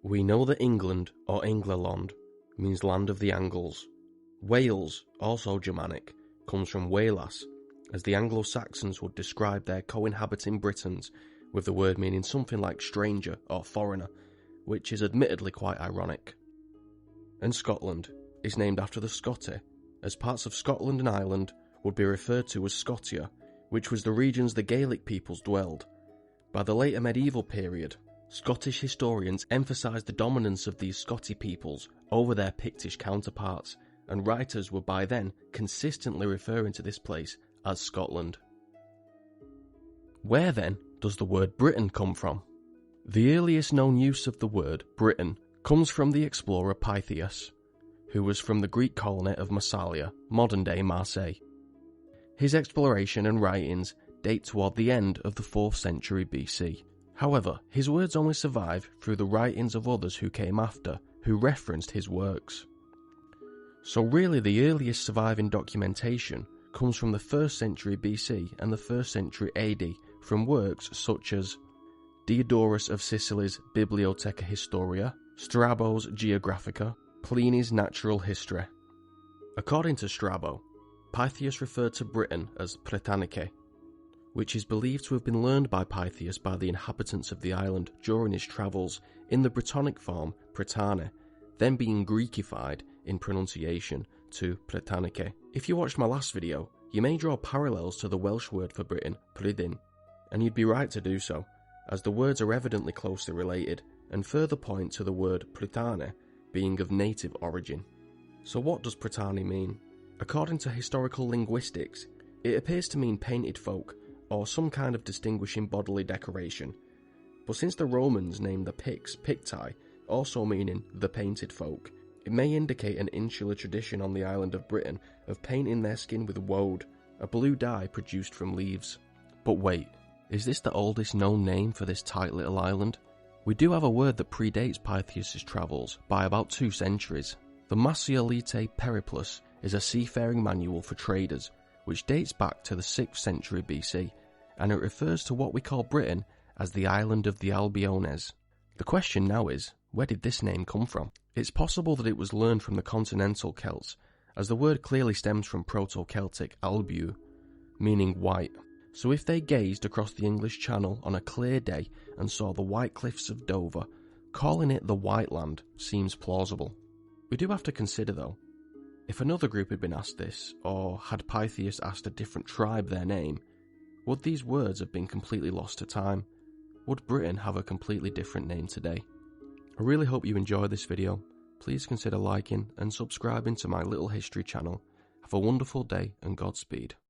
We know that England, or Englerland, means land of the Angles. Wales, also Germanic, comes from Waelas, as the Anglo-Saxons would describe their co-inhabiting Britons, with the word meaning something like stranger or foreigner, which is admittedly quite ironic. And Scotland is named after the Scotti, as parts of Scotland and Ireland would be referred to as Scotia, which was the regions the Gaelic peoples dwelled. By the later medieval period, Scottish historians emphasised the dominance of these Scotti peoples over their Pictish counterparts, and writers were by then consistently referring to this place as Scotland. Where then does the word Britain come from? The earliest known use of the word Britain comes from the explorer Pytheas, who was from the Greek colony of Massalia, modern-day Marseille. His exploration and writings date toward the end of the 4th century BC. However, his words only survive through the writings of others who came after, who referenced his works. So really the earliest surviving documentation comes from the 1st century BC and the 1st century AD from works such as Diodorus of Sicily's Bibliotheca Historia, Strabo's Geographica, Pliny's Natural History. According to Strabo, Pytheas referred to Britain as Britannicae, which is believed to have been learned by Pytheas by the inhabitants of the island during his travels in the Brittonic form Britanne, then being Greekified in pronunciation to Britannicae. If you watched my last video, you may draw parallels to the Welsh word for Britain, Prydain, and you'd be right to do so, as the words are evidently closely related, and further point to the word Britanne being of native origin. So what does Britanni mean? According to historical linguistics, it appears to mean painted folk, or some kind of distinguishing bodily decoration. But since the Romans named the Picts Picti, also meaning the painted folk, it may indicate an insular tradition on the island of Britain of painting their skin with woad, a blue dye produced from leaves. But wait, is this the oldest known name for this tight little island? We do have a word that predates Pytheas' travels by about 2 centuries. The Massiolite Periplus is a seafaring manual for traders, which dates back to the 6th century BC, and it refers to what we call Britain as the island of the Albiones. The question now is, where did this name come from? It's possible that it was learned from the continental Celts, as the word clearly stems from Proto-Celtic albiu, meaning white. So if they gazed across the English Channel on a clear day and saw the white cliffs of Dover, calling it the White Land seems plausible. We do have to consider though, if another group had been asked this, or had Pytheas asked a different tribe their name, would these words have been completely lost to time? Would Britain have a completely different name today? I really hope you enjoyed this video. Please consider liking and subscribing to my little history channel. Have a wonderful day and Godspeed.